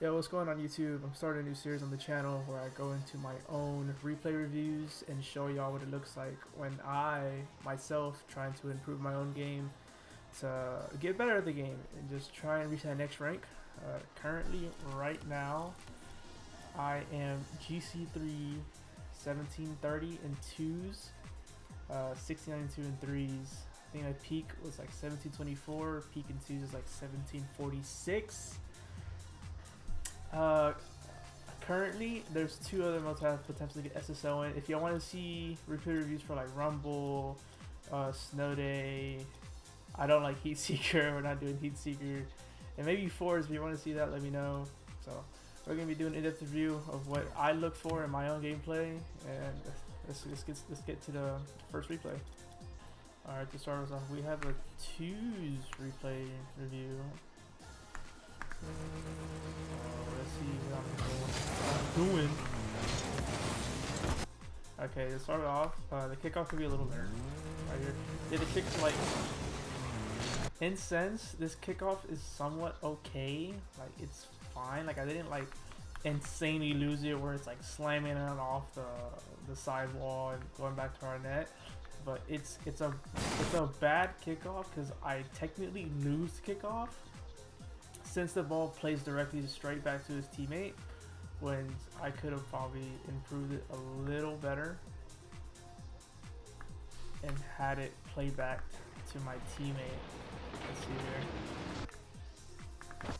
Yo, what's going on YouTube? I'm starting a new series on the channel where I go into my own replay reviews and show y'all what it looks like when I, myself, trying to improve my own game to get better at the game and just try and reach that next rank. Currently, right now, I am GC3 1730 in 2s, 1692 in 3s. I think my peak was like 1724, peak in 2s is like 1746. Currently, there's two other modes I have potentially get SSO in. If y'all want to see replay reviews for like Rumble, Snow Day, I don't like Heat Seeker. We're not doing Heat Seeker, and maybe 4s. If you want to see that, let me know. So we're gonna be doing an in-depth review of what I look for in my own gameplay, and let's get to the first replay. All right, to start us off, we have a 2s replay review. Let's see what I'm doing. Okay, to start off, the kickoff could be a little better. Right here. Yeah, the kick, like, in sense, this kickoff is somewhat okay. Like, it's fine. Like, I didn't, like, insanely lose it where it's, like, slamming it off the side wall and going back to our net. But it's a bad kickoff because I technically lose the kickoff, since the ball plays directly straight back to his teammate, when I could have probably improved it a little better and had it play back to my teammate. Let's see here.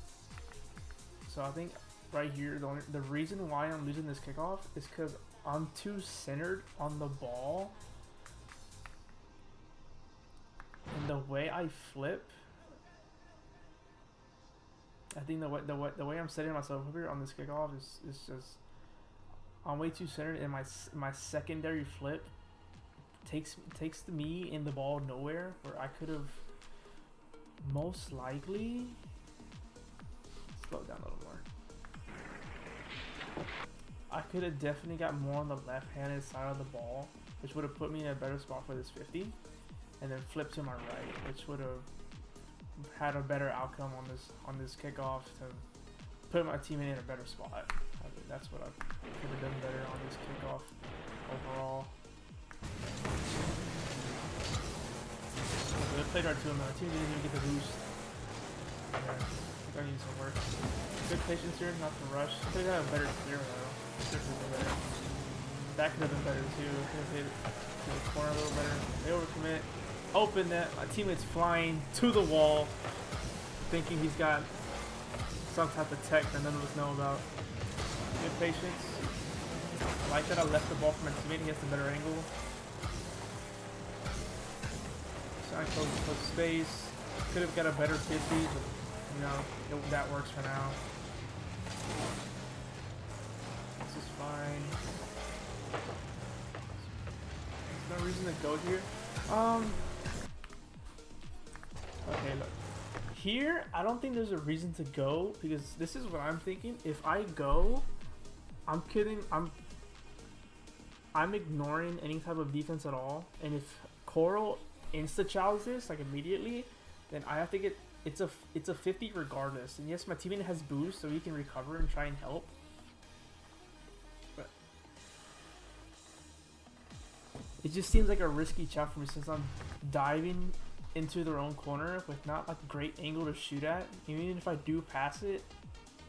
So I think right here, the reason why I'm losing this kickoff is because I'm too centered on the ball, and the way I flip, I think the way I'm setting myself up here on this kickoff is just, I'm way too centered, and my secondary flip takes me in the ball nowhere, where I could have most likely slow down a little more. I could have definitely got more on the left-handed side of the ball, which would have put me in a better spot for this 50, and then flip to my right, which would have had a better outcome on this kickoff to put my teammate in a better spot. I think that's what I could have done better on this kickoff overall. So they played our 2 and my team didn't even get the boost. Yeah, I think I need some work. Good patience here, not to rush. I could have had a better clear though. Could have been better. That could have been better too. Could have hit it to the corner a little better. They overcommit. Open net, my teammate's flying to the wall, thinking he's got some type of tech that none of us know about. Good patience. I like that I left the ball for my teammate, he has a better angle. Sign close space. Could have got a better 50, but you know, that works for now. This is fine. There's no reason to go here. Okay, look. Here, I don't think there's a reason to go, because this is what I'm thinking. If I go, I'm kidding. I'm ignoring any type of defense at all. And if Coral insta-chows this, like immediately, then I have to get, it's a 50 regardless. And yes, my teammate has boost, so he can recover and try and help. But it just seems like a risky chow for me, since I'm diving into their own corner with not like a great angle to shoot at. Even if I do pass it,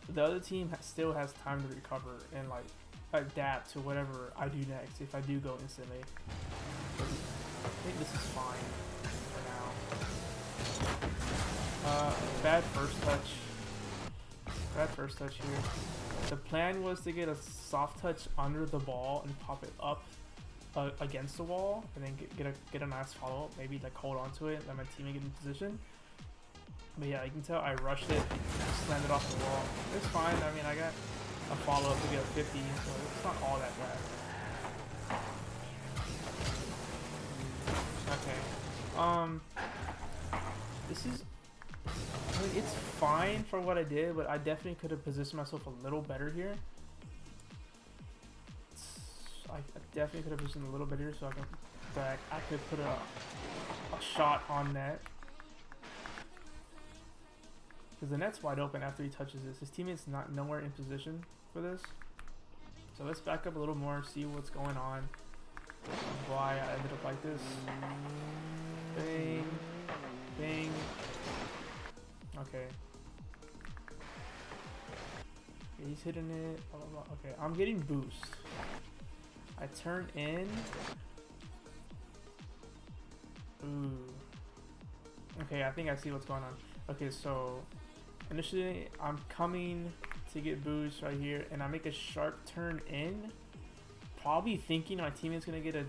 the other team still has time to recover and like adapt to whatever I do next if I do go instantly. But I think this is fine for now. Bad first touch. Bad first touch here. The plan was to get a soft touch under the ball and pop it up against the wall, and then get a nice follow up, maybe like hold on to it, let my teammate get in position. But yeah, you can tell I rushed it, just slammed it off the wall. It's fine. I mean, I got a follow up to get a 50, so it's not all that bad. Okay. This is, I mean, it's fine for what I did, but I definitely could have positioned myself a little better here. I definitely could have positioned a little bit here so I could put a shot on net. because the net's wide open after he touches this. His teammate's not nowhere in position for this. So let's back up a little more, see what's going on, why I ended up like this. Bang, bang. Okay. He's hitting it. Blah, blah, blah. Okay, I'm getting boost. I turn in. Ooh. Okay, I think I see what's going on. Okay, so initially I'm coming to get boost right here, and I make a sharp turn in, probably thinking my teammate's gonna get a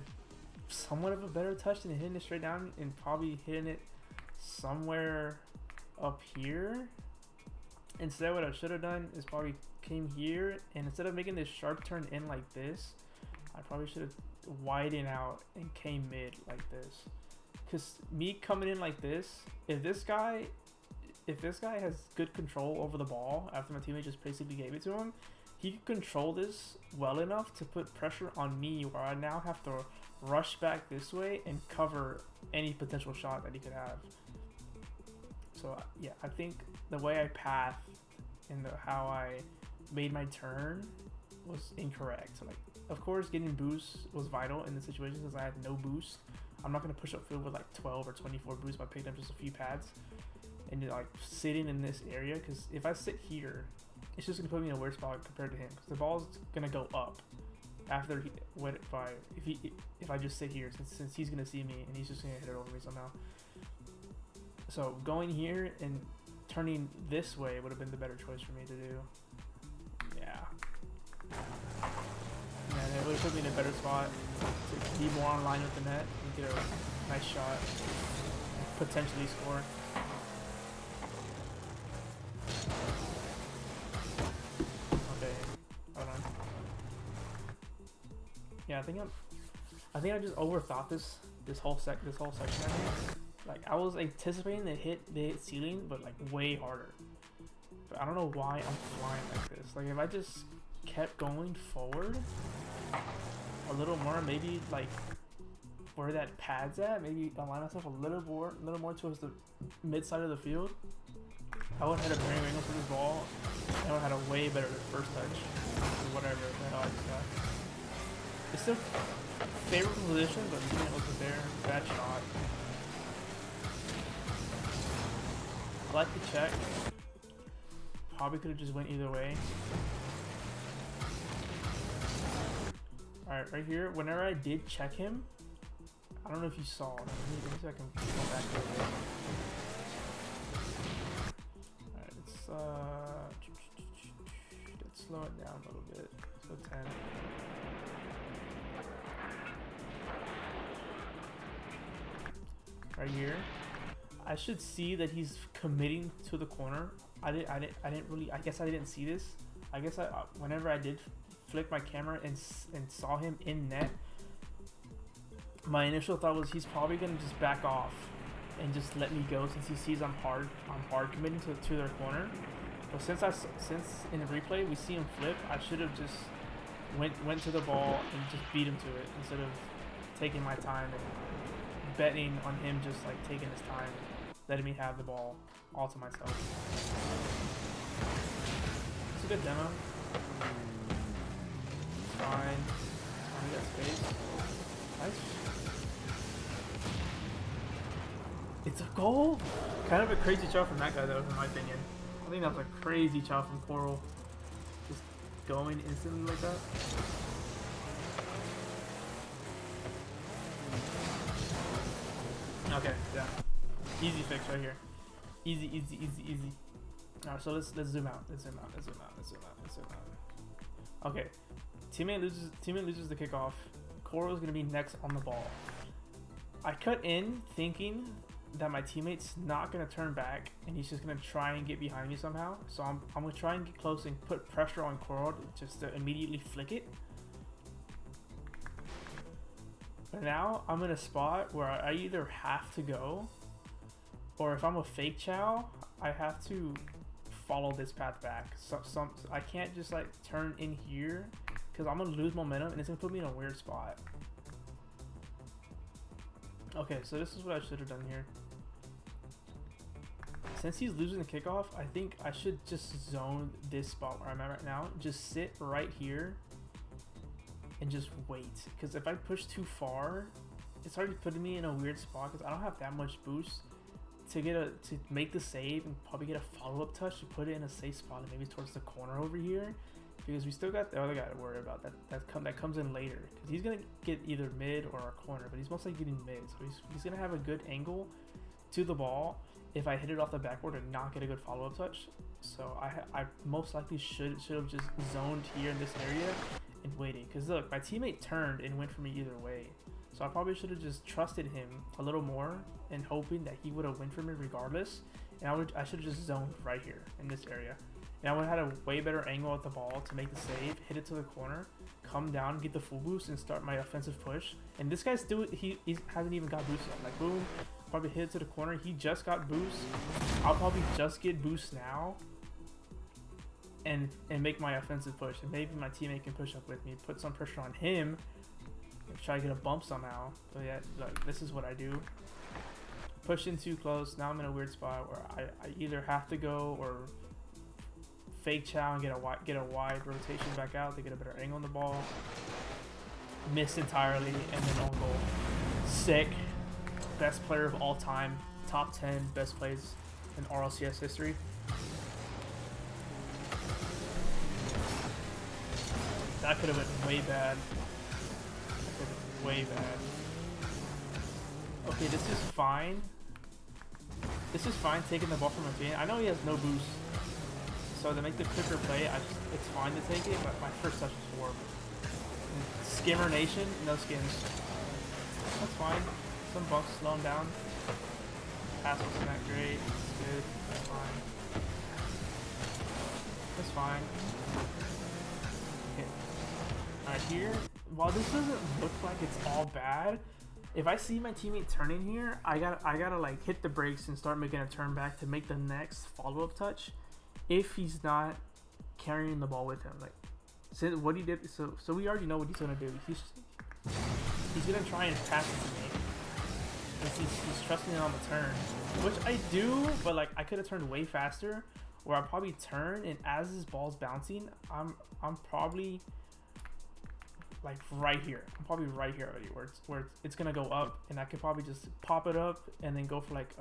somewhat of a better touch than hitting it straight down, and probably hitting it somewhere up here. Instead, what I should have done is probably came here, and instead of making this sharp turn in like this, I probably should have widened out and came mid like this. Because me coming in like this, if this guy has good control over the ball after my teammate just basically gave it to him, he can control this well enough to put pressure on me where I now have to rush back this way and cover any potential shot that he could have. So yeah, I think the way I pathed and how I made my turn was incorrect. So, like, of course, getting boost was vital in the situation because I had no boost. I'm not going to push up field with like 12 or 24 boosts by picking up just a few pads and like sitting in this area, because if I sit here, it's just going to put me in a weird spot compared to him, because the ball's going to go up after if I just sit here, since he's going to see me and he's just going to hit it over me somehow. So going here and turning this way would have been the better choice for me to do. Yeah. And it would have put me in a better spot to be more on line with the net and get a nice shot and potentially score. Okay, hold on. Yeah, I think I just overthought this whole section right here. Like, I was anticipating to hit the ceiling, but like way harder. But I don't know why I'm flying like this. Like, if I just kept going forward a little more, maybe like where that pad's at, maybe align myself a little more towards the mid side of the field, I would have had a bearing angle for this ball, and I would have had a way better first touch, or whatever the hell I just got. It's still favorable position, but it wasn't there. Bad shot. I like the check. Probably could have just went either way. Alright, right here, whenever I did check him, I don't know if you saw. Let me see if I can go back a little bit. Alright, let's slow it down a little bit. So 10. Right here, I should see that he's committing to the corner. I guess I didn't see this. I guess whenever I did flick my camera and saw him in net, my initial thought was he's probably gonna just back off and just let me go since he sees I'm hard committing to their corner. But since in the replay we see him flip, I should have just went to the ball and just beat him to it instead of taking my time and betting on him just like taking his time, letting me have the ball all to myself. It's a good demo. Fine. I got space. Nice. It's a goal? Kind of a crazy shot from that guy though, in my opinion. I think that was a crazy shot from Coral. Just going instantly like that. Okay, yeah. Easy fix right here. Easy, easy, easy, easy. Alright, so let's zoom out. Let's zoom out. Let's zoom out. Let's zoom out. Let's zoom out. Okay. Teammate loses the kickoff. Coral's gonna be next on the ball. I cut in thinking that my teammate's not gonna turn back and he's just gonna try and get behind me somehow. So I'm gonna try and get close and put pressure on Coral just to immediately flick it. But now I'm in a spot where I either have to go, or if I'm a fake chow, I have to follow this path back. So I can't just like turn in here because I'm gonna lose momentum and it's gonna put me in a weird spot. Okay, so this is what I should have done here. since he's losing the kickoff, I think I should just zone this spot where I'm at right now. Just sit right here and just wait. Because if I push too far, it's already putting me in a weird spot because I don't have that much boost to make the save and probably get a follow-up touch to put it in a safe spot and maybe towards the corner over here. Because we still got the other guy to worry about. That comes in later. Because he's going to get either mid or a corner, but he's most likely getting mid. So he's going to have a good angle to the ball if I hit it off the backboard and not get a good follow-up touch. So I most likely should have just zoned here in this area and waiting. Because look, my teammate turned and went for me either way. So I probably should have just trusted him a little more and hoping that he would have went for me regardless. And I should have just zoned right here in this area. And I would have had a way better angle at the ball to make the save, hit it to the corner, come down, get the full boost, and start my offensive push. And this guy's still, he hasn't even got boost yet. Like, boom, probably hit it to the corner. He just got boost. I'll probably just get boost now and make my offensive push. And maybe my teammate can push up with me, put some pressure on him, and try to get a bump somehow. But yeah, like, this is what I do. Push in too close. Now I'm in a weird spot where I either have to go or fake chow and get a wide rotation back out to get a better angle on the ball. Miss entirely and then on goal. Sick. Best player of all time. Top 10 best plays in RLCS history. That could have been way bad. That could have been way bad. Okay, this is fine. This is fine taking the ball from my team. I know he has no boost. So to make the quicker play, it's fine to take it, but my first touch is horrible. And Skimmer Nation, no skins. That's fine. Some buffs, slow him down. Pass wasn't that great. It's good. That's fine. That's fine. Okay. Alright, here, while this doesn't look like it's all bad, if I see my teammate turning here, I gotta like hit the brakes and start making a turn back to make the next follow-up touch. If he's not carrying the ball with him, like, so what he did, so we already know what he's gonna do. He's gonna try and pass it to me. He's trusting it on the turn, which I do, but like I could have turned way faster, or I'll probably turn, and as his ball's bouncing, I'm probably like right here. I'm probably right here already, where it's gonna go up, and I could probably just pop it up and then go for like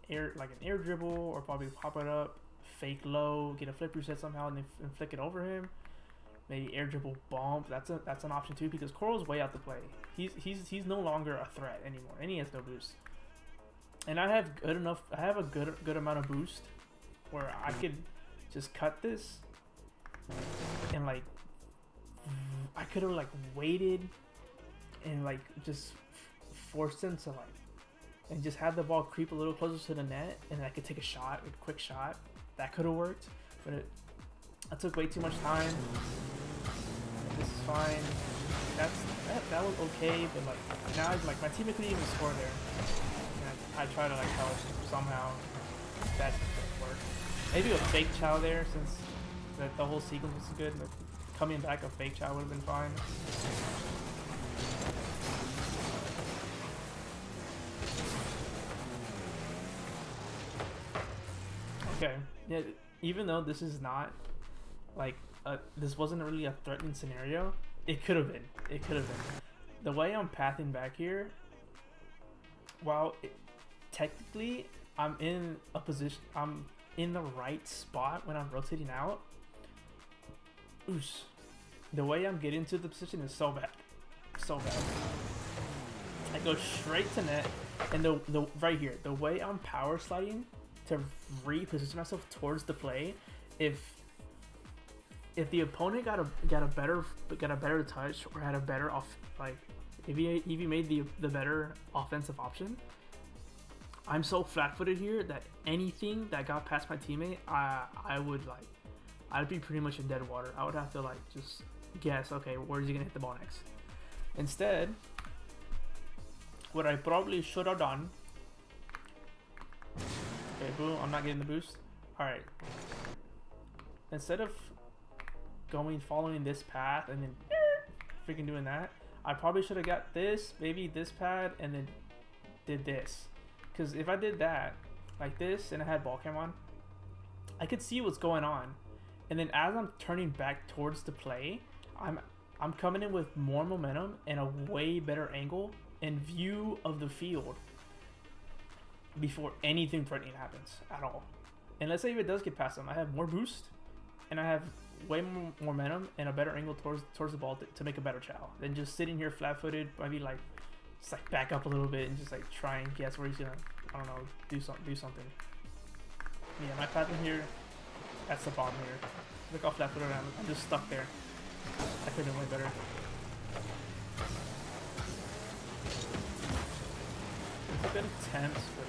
an air dribble, or probably pop it up, fake low, get a flip reset somehow, and then flick it over him. Maybe air dribble bump. That's an option too, because Coral's way out to play. He's no longer a threat anymore, and he has no boost. And I have a good amount of boost where I could just cut this and like I could have like waited and like just forced him to like and just have the ball creep a little closer to the net, and I could take a shot, a quick shot. That could have worked, but I took way too much time. This is fine. That was okay, but like now like my teammate couldn't even score there. And I try to like help somehow. That didn't work. Maybe a fake chow there, since the whole sequence was good. But coming back a fake chow would have been fine. Okay, yeah, even though this is not like this wasn't really a threatening scenario, it could have been. It could have been. The way I'm pathing back here, while technically I'm in a position, I'm in the right spot when I'm rotating out. Oosh. The way I'm getting to the position is so bad. So bad. I go straight to net, and the right here, the way I'm power sliding to reposition myself towards the play, if the opponent got a better touch, or had a better if he made the better offensive option, I'm so flat-footed here that anything that got past my teammate, I'd be pretty much in dead water. I would have to like just guess, okay, where's he gonna hit the ball next? Instead, what I probably should have done. Okay, boom, I'm not getting the boost. Alright. Instead of following this path and then freaking doing that, I probably should have got this, maybe this pad, and then did this. Because if I did that, like this, and I had ball cam on, I could see what's going on. And then as I'm turning back towards the play, I'm coming in with more momentum and a way better angle and view of the field before anything threatening happens at all. And let's say if it does get past them, I have more boost and I have way more momentum and a better angle towards the ball to make a better chow than just sitting here flat-footed, maybe like just like back up a little bit and just like try and guess where he's gonna, I don't know, do something. Yeah, my pattern here, that's the problem here. Look how flat-footed I am. I'm just stuck there. I could have done way better. It's a bit intense, but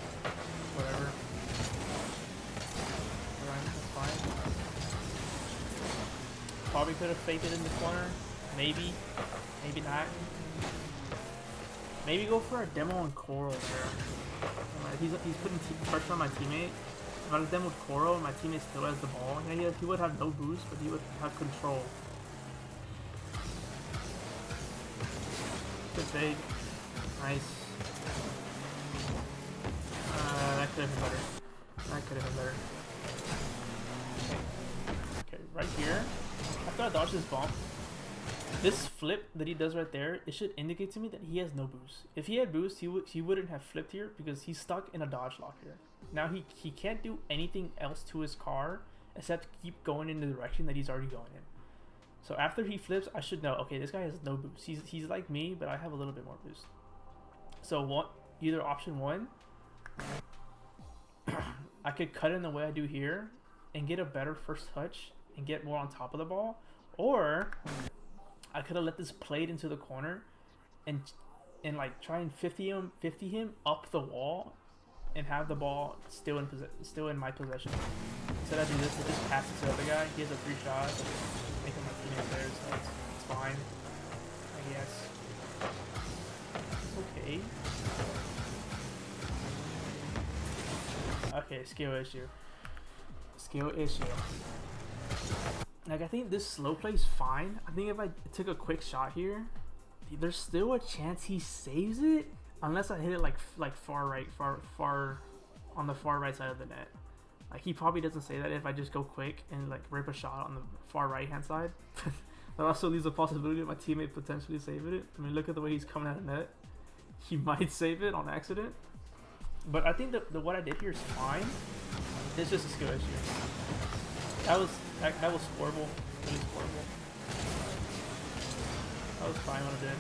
whatever. Alright, that's fine. Probably could have faked it in the corner. Maybe. Maybe not. Maybe go for a demo on Coral there. He's putting pressure on my teammate. If I was demoed Coral and my teammate still has the ball, yeah, he would have no boost, but he would have control. Good fade. Nice. That could have been better. That could have been better. Okay, right here. After I dodge this bump, this flip that he does right there, it should indicate to me that he has no boost. If he had boost, he wouldn't have flipped here because he's stuck in a dodge lock here. Now he can't do anything else to his car except keep going in the direction that he's already going in. So after he flips, I should know, okay, this guy has no boost. He's like me, but I have a little bit more boost. So either option one, I could cut in the way I do here and get a better first touch and get more on top of the ball, or I could have let this plate into the corner and like try and 50 him up the wall and have the ball still in my possession. Instead I do this, I just pass it to the other guy. He has a 3 shot, making my teammate there, so it's fine, I guess. Okay. Okay, skill issue. Skill issue. Like, I think this slow play is fine. I think if I took a quick shot here, there's still a chance he saves it, unless I hit it like far right, far on the far right side of the net. Like, he probably doesn't say that if I just go quick and like rip a shot on the far right hand side. That also leaves a possibility of my teammate potentially saving it. I mean, look at the way he's coming out of net. He might save it on accident. But I think that what I did here is fine. It's just a skill issue. That was horrible. It was horrible. That was fine what I did.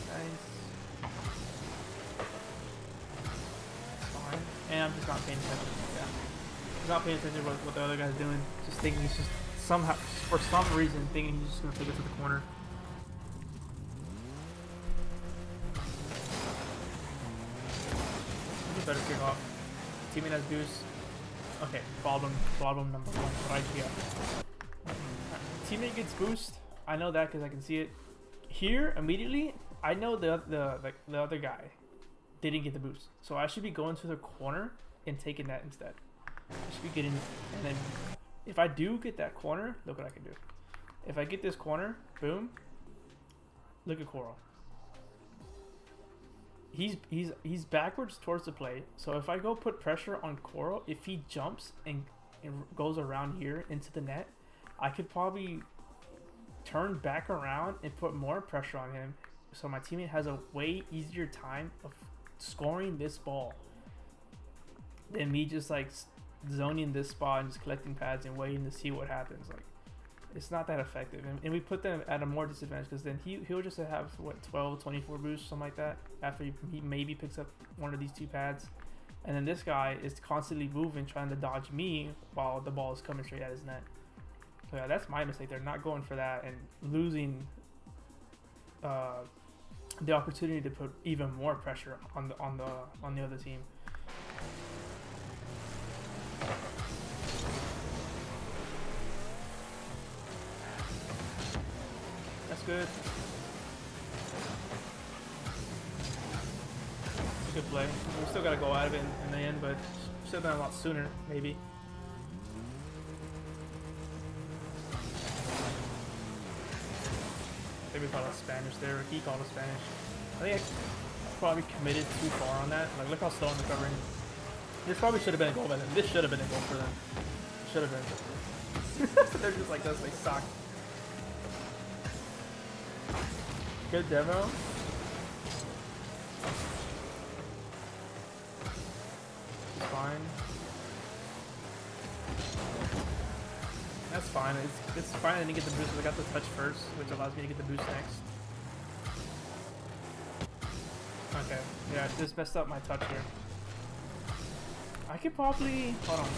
Nice. Fine. And I'm just not paying attention. Yeah. Just not paying attention to what the other guy's doing. Just thinking he's just somehow, for some reason, thinking he's just gonna take it to the corner. Better kick off. Teammate has boost. Okay, problem number 1 right here. Teammate gets boost. I know that because I can see it here immediately. I know the other guy didn't get the boost, so I should be going to the corner and taking that instead. I should be getting, and then if I do get that corner, look what I can do. If I get this corner, boom. Look at Coral. He's backwards towards the plate, so if I go put pressure on Coral, if he jumps and goes around here into the net, I could probably turn back around and put more pressure on him, so my teammate has a way easier time of scoring this ball than me just like zoning this spot and just collecting pads and waiting to see what happens. Like, it's not that effective, and we put them at a more disadvantage because then he'll just have what, 12, 24 boosts, something like that, after he maybe picks up one of these 2 pads. And then this guy is constantly moving, trying to dodge me while the ball is coming straight at his net. So yeah, that's my mistake. They're not going for that and losing the opportunity to put even more pressure on the other team. That's good. It's a good play. We still gotta go out of it in the end, but should have done a lot sooner, maybe. I think we called it Spanish there. He called it Spanish. I think probably committed too far on that. Like, look how slow I'm recovering. This probably should have been a goal by them. This should have been a goal for them. Should have been. They're just like this. They suck. Good demo. It's fine. That's fine. It's fine. I didn't get the boost. I got the touch first, which allows me to get the boost next. Okay. Yeah, I just messed up my touch here. I could probably hold on.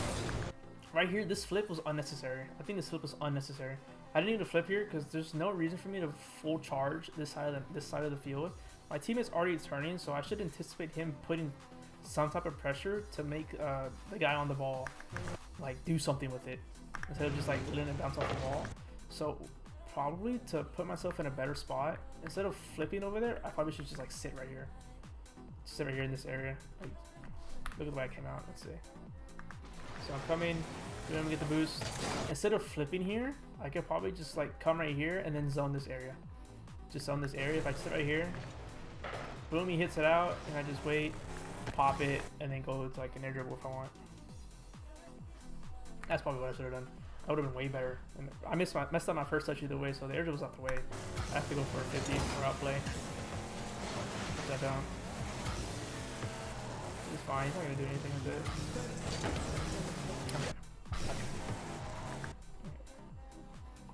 Right here, this flip was unnecessary. I think this flip was unnecessary. I didn't need to flip here because there's no reason for me to full charge this side of the field. My teammate's already turning, so I should anticipate him putting some type of pressure to make the guy on the ball like do something with it instead of just like letting it bounce off the wall. So probably to put myself in a better spot, instead of flipping over there, I probably should just like sit right here. Sit right here in this area. Like, look at the way I came out. Let's see. So I'm coming. Let me get the boost. Instead of flipping here, I could probably just like come right here and then zone this area. Just zone this area. If I sit right here, boom, he hits it out, and I just wait, pop it, and then go to like an air dribble if I want. That's probably what I should have done. That would have been way better. And I messed up my first touch either way, so the air dribble's out the way. I have to go for a 50 for outplay. Put that down. It's fine. He's not gonna do anything with it. Okay.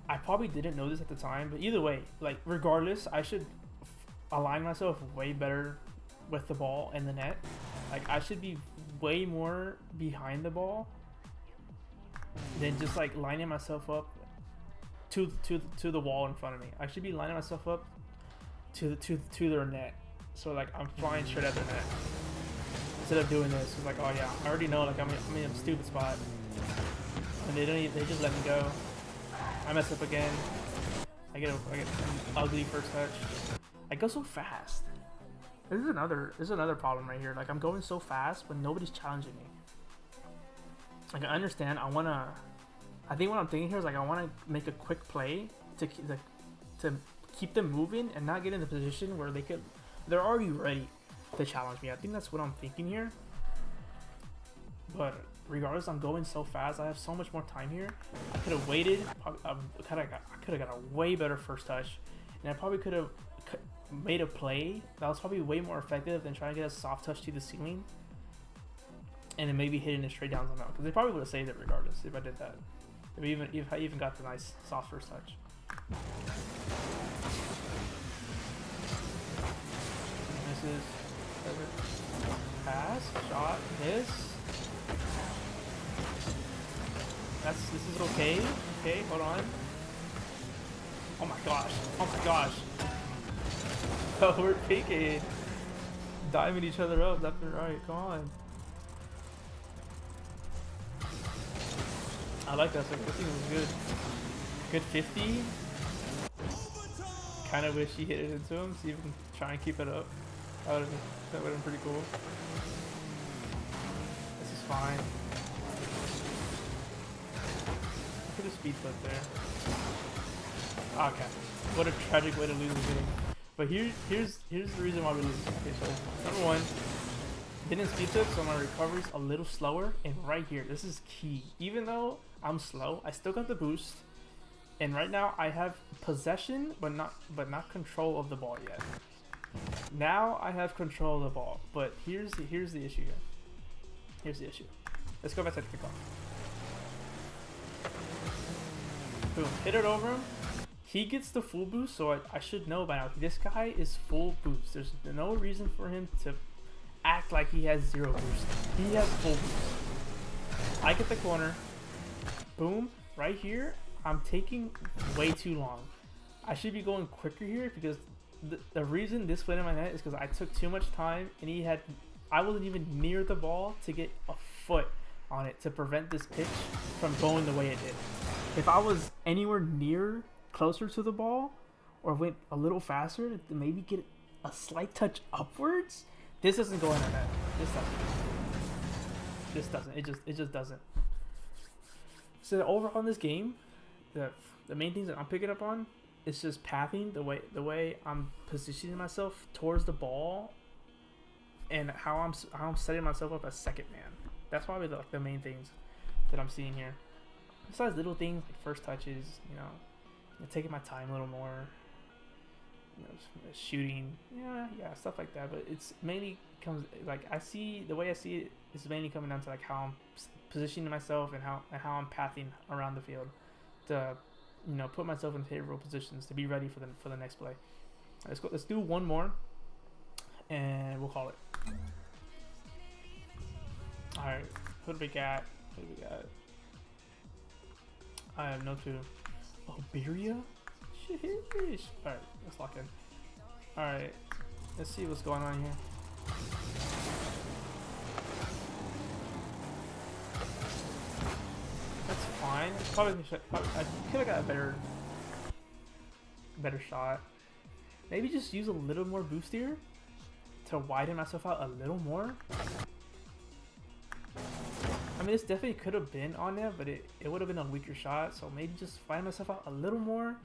I probably didn't know this at the time, but either way, like regardless, I should align myself way better with the ball and the net. Like I should be way more behind the ball than just like lining myself up to the wall in front of me. I should be lining myself up to their net, so like I'm flying straight at their net instead of doing this. It's like, oh yeah, I already know like I'm in a stupid spot, and they just let me go. I mess up again. I get an ugly first touch. I go so fast. This is another problem right here. Like I'm going so fast, but nobody's challenging me. Like I understand. I think what I'm thinking here is like I want to make a quick play to keep them moving and not get in the position where they're already ready to challenge me. I think that's what I'm thinking here. But regardless, I'm going so fast. I have so much more time here. I could have waited. I could have got a way better first touch, and I probably could have made a play that was probably way more effective than trying to get a soft touch to the ceiling and then maybe hitting it straight down somehow. Because they probably would have saved it regardless if I did that. If I even got the nice soft first touch. Misses. Pass. Shot. Miss. This is okay. Okay, hold on. Oh my gosh. Oh my gosh. Oh, we're peeking. Diving each other up left and right. Come on. I like that. This thing was good. Good 50. Kind of wish he hit it into him. See if we can try and keep it up. That would have been pretty cool. This is fine. Look at the speed flip there. Okay. What a tragic way to lose the game. But here's the reason why we lose. Okay, so number one, didn't speed flip, so my recovery's a little slower. And right here, this is key. Even though I'm slow, I still got the boost. And right now I have possession, but not control of the ball yet. Now I have control of the ball, but here's the issue here. Here's the issue. Let's go back to the kickoff. Boom, hit it over him. He gets the full boost, so I should know by now. This guy is full boost. There's no reason for him to act like he has zero boost. He has full boost. I get the corner. Boom, right here. I'm taking way too long. I should be going quicker here because the reason this went in my net is because I took too much time and I wasn't even near the ball to get a foot on it to prevent this pitch from going the way it did. If I was anywhere near closer to the ball or went a little faster to maybe get a slight touch upwards, this doesn't go in our net. This doesn't. It just doesn't. So overall in this game, the main things that I'm picking up on is just pathing, the way I'm positioning myself towards the ball and how I'm setting myself up as second man. That's probably the main things that I'm seeing here. Besides little things like first touches, you know, taking my time a little more, you know, shooting, yeah, stuff like that. But it's mainly comes like the way I see it is mainly coming down to like how I'm positioning myself and how I'm pathing around the field to, you know, put myself in favorable positions to be ready for the next play. Let's go. Let's do one more, and we'll call it. All right. Who do we got? I have no clue. Iberia? Sheesh. Alright, let's lock in. Alright, let's see what's going on here. That's fine. Probably I could have got a better shot. Maybe just use a little more boost here to widen myself out a little more. I mean, this definitely could have been on there, but it would have been a weaker shot. So maybe just find myself out a little more.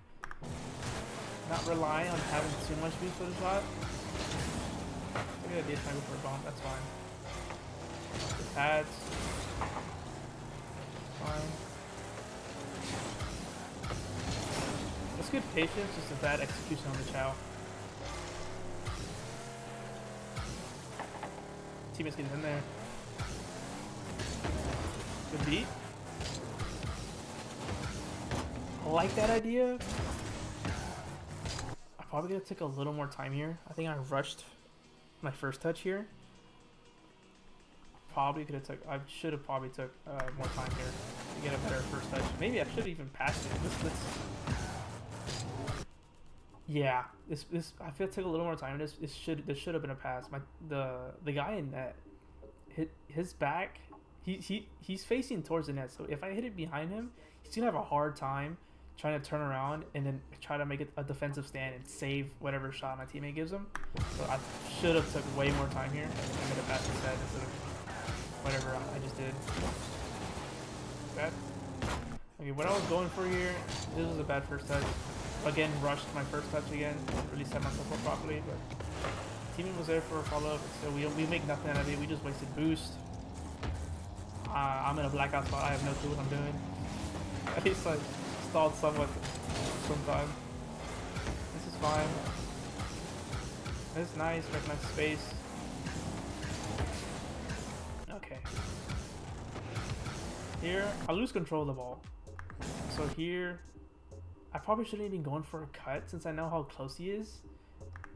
Not rely on having too much boost for the shot. Maybe I did try to go for a bomb. That's fine. The pads. Fine. That's good patience, just a bad execution on the chow. Teammates getting in there. Good beat. I like that idea. I'm probably gonna take a little more time here. I think I rushed my first touch here. I should have probably took more time here to get a better first touch. Maybe I should have even passed it. Yeah, this I feel it took a little more time. This should have been a pass. The guy in net hit his back. He's facing towards the net, so if I hit it behind him, he's gonna have a hard time trying to turn around and then try to make it a defensive stand and save whatever shot my teammate gives him. So I should have took way more time here. I'm gonna pass instead of whatever I just did. Bad. Okay, what I was going for here, this was a bad first touch. Again, rushed my first touch again. Didn't really set myself up properly, but teammate was there for a follow-up, so we make nothing out of it. We just wasted boost. I'm in a blackout spot. I have no clue what I'm doing. At least I stalled somewhat sometime. This is fine. This is nice. Recognize space. Okay. Here, I lose control of the ball. So here, I probably shouldn't even going for a cut since I know how close he is.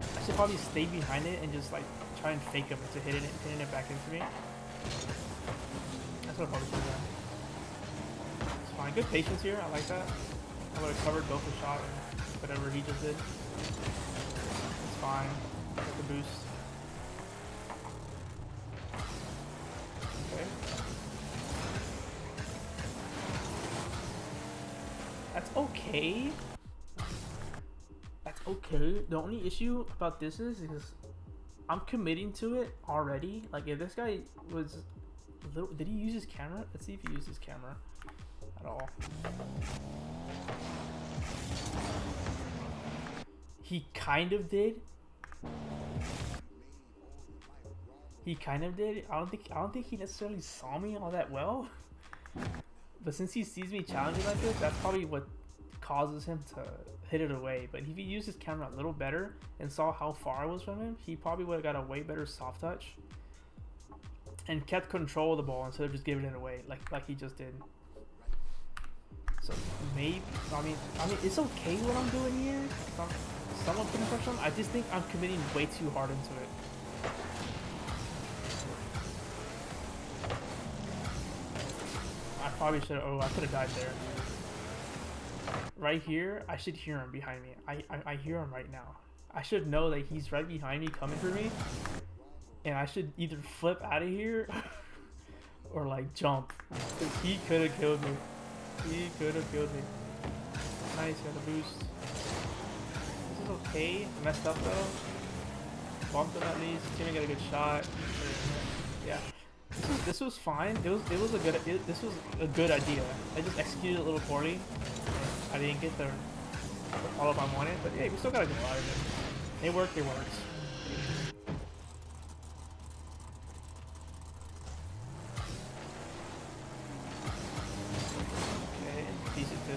I should probably stay behind it and just like try and fake him into hitting it back into me. That's what I probably should have done. It's fine. Good patience here. I like that. I would have covered both the shot and whatever he just did. It's fine. Get the boost. Okay. That's okay. That's okay. The only issue about this is I'm committing to it already. Like if this guy was did he use his camera? Let's see if he used his camera at all. He kind of did. I don't think he necessarily saw me all that well. But since he sees me challenging like this, that's probably what causes him to hit it away. But if he used his camera a little better and saw how far I was from him, he probably would have got a way better soft touch and kept control of the ball instead of just giving it away like he just did. So maybe I mean it's okay what I'm doing here. I'm somewhat putting pressure on. I just think I'm committing way too hard into it. I probably should have. Oh, I could have died there. Right here, I should hear him behind me. I hear him right now. I should know that he's right behind me coming for me. And I should either flip out of here or like jump. Because he could have killed me. Nice, got a boost. This is okay. Messed up though. Bumped him at least. Teammate got a good shot. Yeah. This was fine. This was a good idea. I just executed it a little poorly. I didn't get the follow-up I wanted, but hey, we still got a good lot of it. It worked.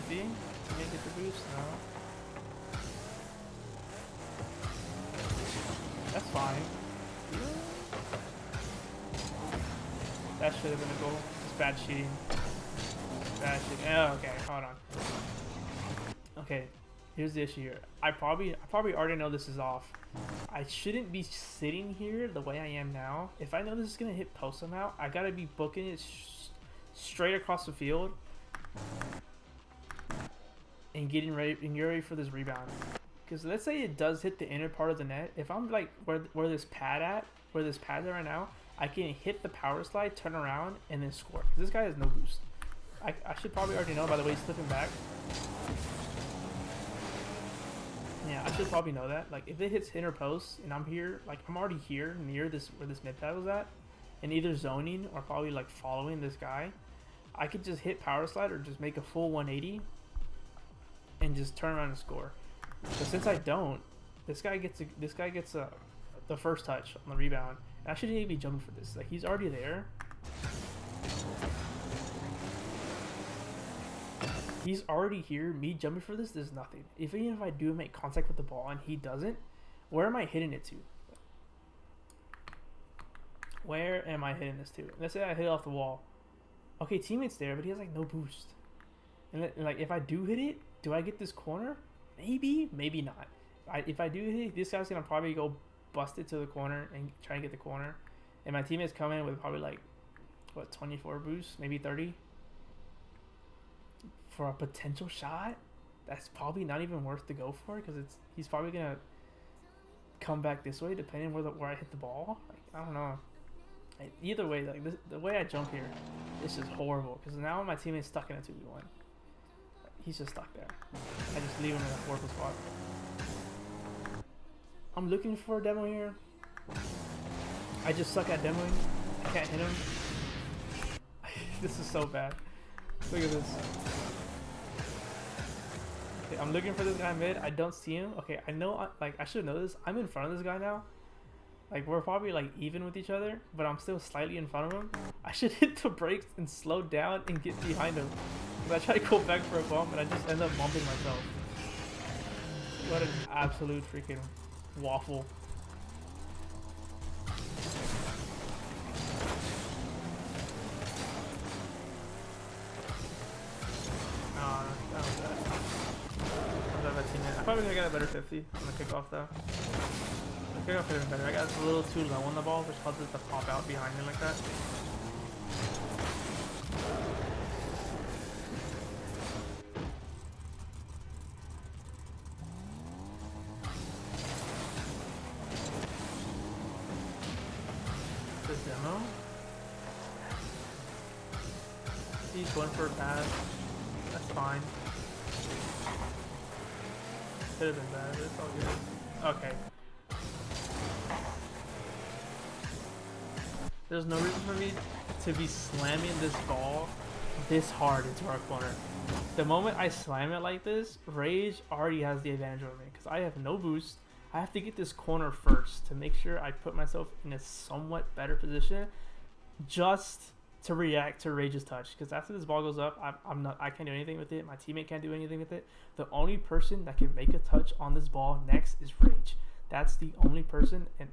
50. Can they get the boost? No. That's fine. That should have been a goal. It's bad cheating. Bad cheating. Oh, okay, hold on. Okay, here's the issue here. I probably already know this is off. I shouldn't be sitting here the way I am now. If I know this is gonna hit post somehow, I gotta be booking it straight across the field and getting ready for this rebound. Because let's say it does hit the inner part of the net. If I'm like where this pad's at right now, I can hit the power slide, turn around, and then score. Because this guy has no boost. I should probably already know by the way he's slipping back. Yeah, I should probably know that. Like, if it hits inner post and I'm here, like, I'm already here near this where this mid pad was at, and either zoning or probably like following this guy, I could just hit power slide or just make a full 180 and just turn around and score. But since I don't, this guy gets the first touch on the rebound. And I shouldn't even be jumping for this. Like, he's already there. He's already here. Me jumping for this is nothing. Even if I do make contact with the ball and he doesn't, where am I hitting it to? Where am I hitting this to? Let's say I hit it off the wall. Okay, teammate's there, but he has like no boost. And like, if I do hit it, do I get this corner? Maybe, maybe not. If I do hit it, this guy's gonna probably go bust it to the corner and try and get the corner. And my teammates come in with probably like, what, 24 boosts, maybe 30? For a potential shot, that's probably not even worth to go for, because he's probably gonna come back this way depending where I hit the ball. Like, I don't know. Either way, like the way I jump here, it's just horrible, because now my teammate's stuck in a 2v1. He's just stuck there. I just leave him in a horrible spot. I'm looking for a demo here. I just suck at demoing. I can't hit him. This is so bad. Look at this. Okay, I'm looking for this guy mid. I don't see him. Okay, I know. I should know this. I'm in front of this guy now. Like, we're probably like even with each other, but I'm still slightly in front of him. I should hit the brakes and slow down and get behind him. Because I try to go back for a bump and I just end up bumping myself. What an absolute freaking waffle. I probably could have got a better 50 on the kickoff though. The kickoff could have been better. I got a little too low on the ball, which caused it to pop out behind me like that. The demo? He's going for a pass. That's fine. Could have been bad, but it's all good. Okay. There's no reason for me to be slamming this ball this hard into our corner. The moment I slam it like this, Rage already has the advantage over me, because I have no boost. I have to get this corner first to make sure I put myself in a somewhat better position just to react to Rage's touch, because after this ball goes up, I can't do anything with it. My teammate can't do anything with it. The only person that can make a touch on this ball next is Rage. That's the only person, and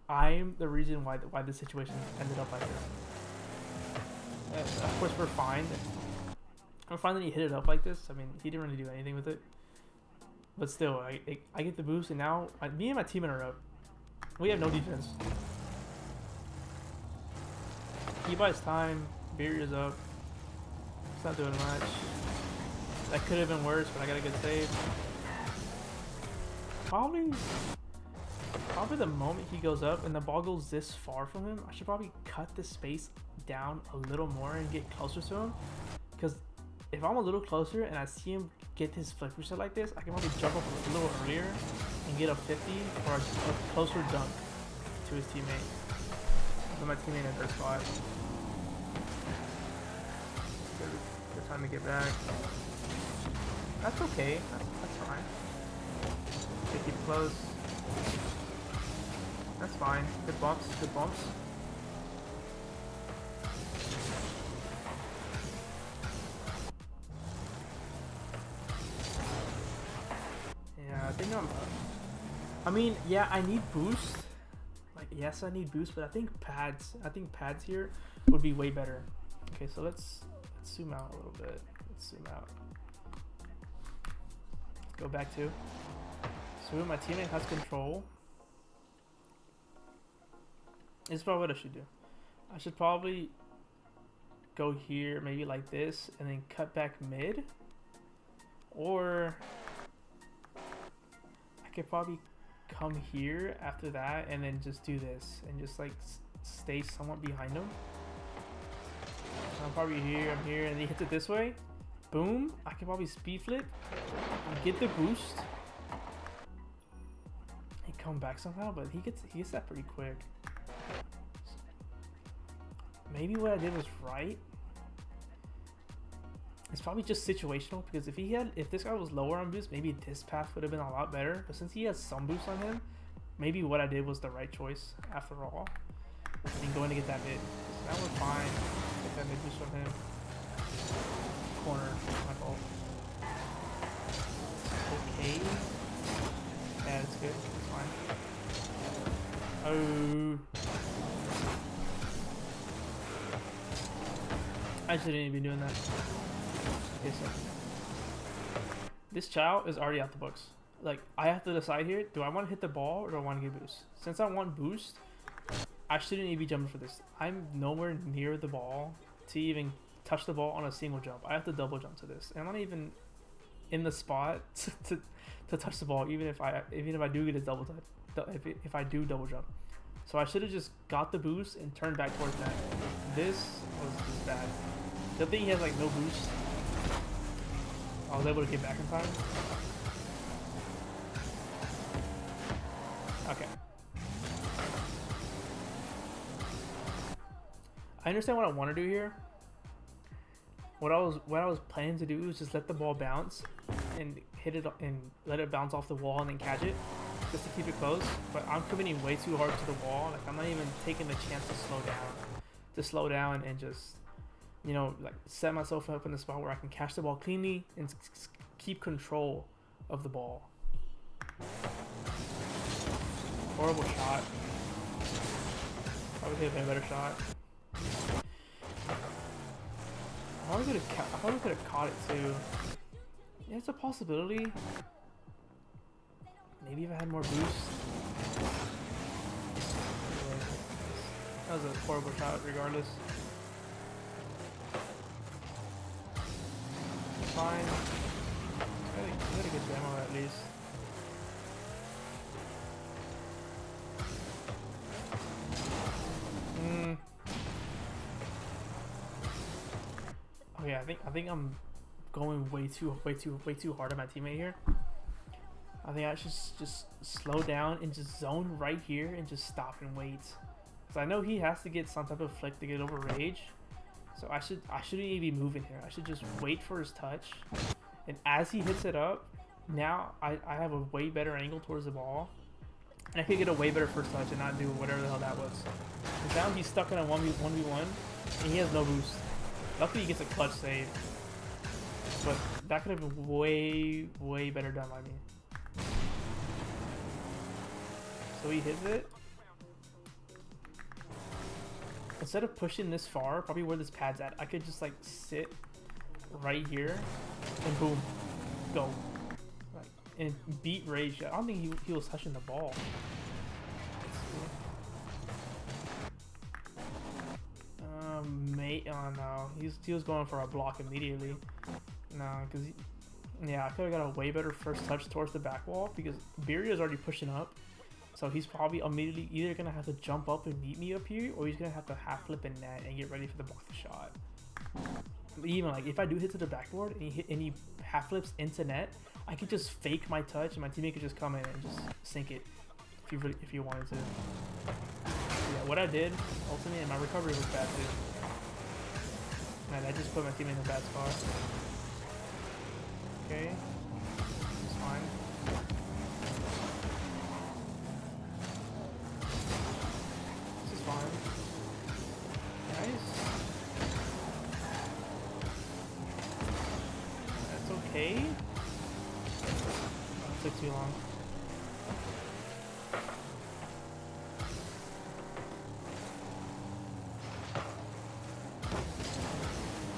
I'm the reason why this situation ended up like this. Of course, we're fine. I'm fine that he hit it up like this. I mean, he didn't really do anything with it, but still, I get the boost, and now me and my teammate are up. We have no defense. He buys time. Beer is up. It's not doing much. That could have been worse, but I got a good save. Probably the moment he goes up and the ball goes this far from him, I should probably cut the space down a little more and get closer to him. Because if I'm a little closer and I see him get his flip reset like this, I can probably jump up a little earlier and get a 50 or a closer dunk to his teammate. Put my teammate in a third spot. Good time to get back. That's okay. That's fine. Okay, keep it close. That's fine. Good bumps. Good bumps. think I mean, yeah, I need boost. Like, yes, I need boost, but I think pads here would be way better. Okay, so let's zoom out a little bit. Let's zoom out. Let's go back to. So my teammate has control. This is probably what I should do. I should probably go here, maybe like this, and then cut back mid. Or I could probably come here after that and then just do this and just like stay somewhat behind him. I'm probably here, I'm here, and he hits it this way. Boom. I can probably speed flip, get the boost, and come back somehow, but he gets that pretty quick. Maybe what I did was right. It's probably just situational, because if this guy was lower on boost, maybe this path would have been a lot better. But since he has some boost on him, maybe what I did was the right choice after all. I mean, going to get that mid. So now we're fine. Get that mid boost from him. Corner, my fault. Okay. Yeah, it's good. It's fine. Oh. I shouldn't even be doing that. Okay, so this child is already out the books. Like, I have to decide here, do I want to hit the ball or do I want to get boost? Since I want boost, I shouldn't even be jumping for this. I'm nowhere near the ball to even touch the ball on a single jump. I have to double jump to this. And I'm not even in the spot to touch the ball, even if I do get a double touch, if I do double jump. So I should have just got the boost and turned back towards that. This was just bad. The thing he has like no boost. I was able to get back in time. Okay. I understand what I want to do here. What I was planning to do was just let the ball bounce and hit it and let it bounce off the wall and then catch it, just to keep it close. But I'm committing way too hard to the wall. Like, I'm not even taking the chance to slow down and just, you know, like set myself up in the spot where I can catch the ball cleanly and keep control of the ball. Horrible shot. Probably could have been a better shot. I probably could have caught it too. Yeah, it's a possibility. Maybe if I had more boost. That was a horrible shot regardless. Fine. Got a good demo at least. Oh yeah, I think I'm going way too hard on my teammate here. I think I should just slow down and just zone right here and just stop and wait. Cause I know he has to get some type of flick to get over rage. So I shouldn't even be moving here. I should just wait for his touch. And as he hits it up, now I have a way better angle towards the ball. And I could get a way better first touch and not do whatever the hell that was. Cause now he's stuck in a 1v1 and he has no boost. Luckily he gets a clutch save. But that could have been way better done by me. So he hits it. Instead of pushing this far, probably where this pad's at, I could just like sit right here and boom, go. Like, and beat Rage. I don't think he was touching the ball. Oh no, he was going for a block immediately. No, because yeah, I could have got a way better first touch towards the back wall because Beery is already pushing up. So he's probably immediately either going to have to jump up and meet me up here, or he's going to have to half flip in net and get ready for the block the shot. Even like if I do hit to the backboard and he half flips into net, I could just fake my touch and my teammate could just come in and just sink it if you wanted to. Yeah, what I did ultimately, and my recovery was bad too. Man, I just put my teammate in a bad spot. Okay, it's fine. Fine. Nice. That's okay. took too long.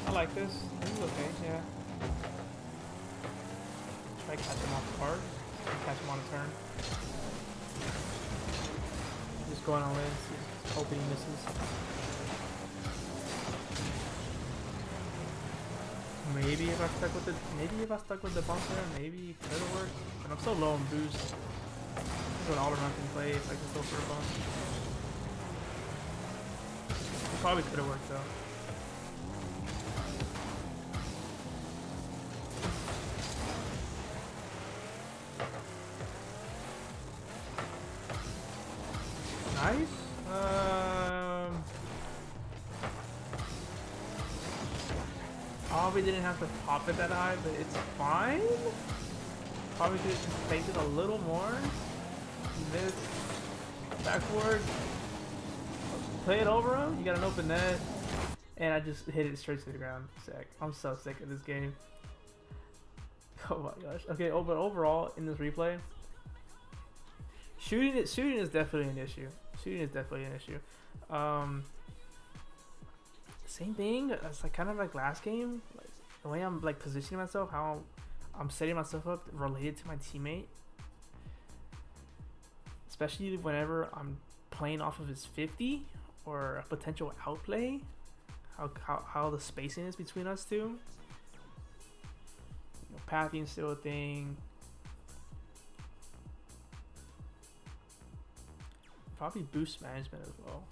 I like this. This is okay, yeah. Try to catch him off guard. Catch him on a turn. Just going all in, hoping he misses. Maybe if I stuck with the bump there, maybe it could have worked. But I'm so low on boost. This is an all or nothing play if I can go for a bump. It probably could have worked though. Nice. Probably didn't have to pop it that high, but it's fine. Probably could have just faked it a little more. Miss. Backward. Play it over him. You got an open net. And I just hit it straight to the ground. Sick. I'm so sick of this game. Oh my gosh. Okay, but overall, in this replay, shooting is definitely an issue. Shooting is definitely an issue. Same thing. It's like kind of like last game. Like, the way I'm like positioning myself, how I'm setting myself up related to my teammate. Especially whenever I'm playing off of his 50 or a potential outplay. How the spacing is between us two. You know, pathing is still a thing. Probably boost management as well.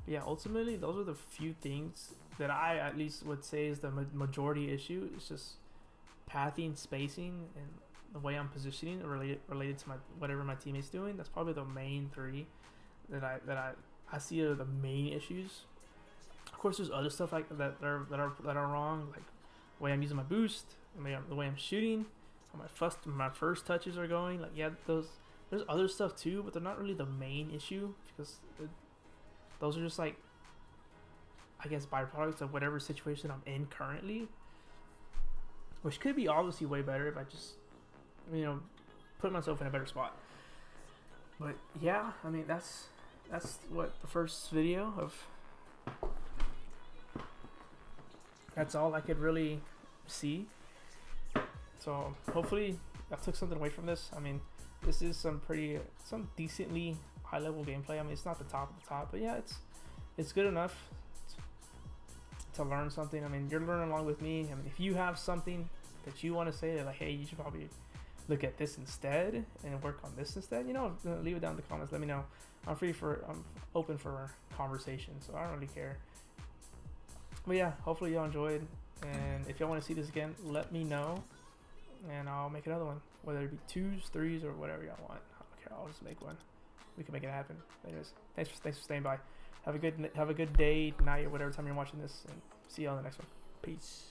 But yeah, ultimately, those are the few things that I at least would say is the majority issue. It's just pathing, spacing, and the way I'm positioning related to whatever my teammate's doing. That's probably the main three that I see are the main issues. Of course, there's other stuff like that are wrong, like the way I'm using my boost, the way I'm shooting, how my first touches are going. Like, yeah, there's other stuff too, but they're not really the main issue because those are just like, I guess, byproducts of whatever situation I'm in currently, which could be obviously way better if I just, you know, put myself in a better spot. But yeah, I mean, that's what the first video of. That's all I could really see. So hopefully I took something away from this. I mean, this is some decently high level gameplay. I mean, it's not the top of the top, but yeah, it's good enough to learn something. I mean, you're learning along with me. I mean, if you have something that you want to say, that like, hey, you should probably look at this instead and work on this instead, you know, leave it down in the comments. Let me know. I'm open for conversation, so I don't really care. But yeah, hopefully y'all enjoyed, and if y'all want to see this again, let me know, and I'll make another one, whether it be 2s, 3s, or whatever y'all want. I don't care. I'll just make one. We can make it happen. Anyways, thanks for staying by. Have a good day, night, or whatever time you're watching this, and see y'all in the next one. Peace.